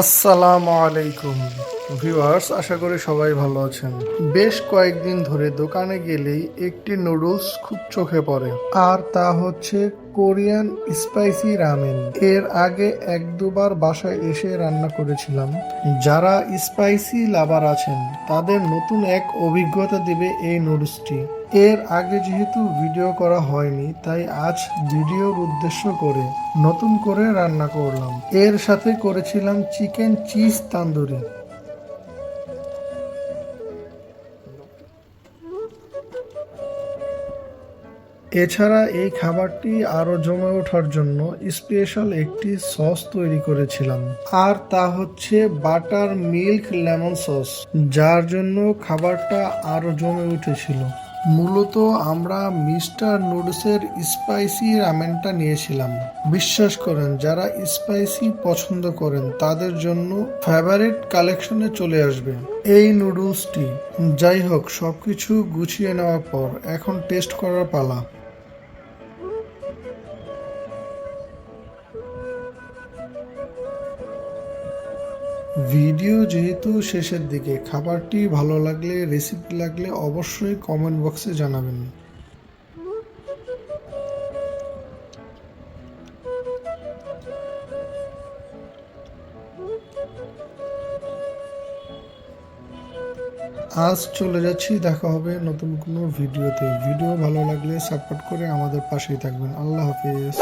আসসালামু আলাইকুম ভিউয়ার্স, আশা করি সবাই ভালো আছেন। বেশ কয়েকদিন ধরে দোকানে গেলেই একটি নুডলস খুব চোখে পড়ে, আর তা হচ্ছে কোরিয়ান স্পাইসি রামেন। এর আগে এক দুবার বাসায় এসে রান্না করেছিলাম। যারা স্পাইসি লাভার আছেন তাদের নতুন এক অভিজ্ঞতা দেবে এই নুডলসটি। এর আগে যেহেতু ভিডিও করা হয়নি, তাই আজ ভিডিওর উদ্দেশ্য করে নতুন করে রান্না করলাম। এর সাথে করেছিলাম চিকেন চিজ তান্দুরি। এছাড়া এই খাবারটি আরো জমে ওঠার জন্য স্পেশাল একটি সস তৈরি করেছিলাম, আর তা হচ্ছে বাটার মিল্ক লেমন সস, যার জন্য খাবারটা আরো জমে উঠেছিল। মূলত আমরা মিস্টার নুডলসের স্পাইসি রামেনটা নিয়েছিলাম। বিশ্বাস করেন, যারা স্পাইসি পছন্দ করেন তাদের জন্য ফেভারিট কালেকশনে চলে আসবে এই নুডলসটি। যাই হোক, সবকিছু গুছিয়ে নেওয়ার পর এখন টেস্ট করার পালা। ভিডিও যেহেতু শেষের দিকে, খাবারটি ভালো লাগলে, রেসিপি লাগলে অবশ্যই কমেন্ট বক্সে জানাবেন। আজ চলে যাচ্ছি, দেখা হবে নতুন কোনো ভিডিওতে। ভিডিও ভালো লাগলে সাপোর্ট করে আমাদের পাশেই থাকবেন। আল্লাহ হাফিজ।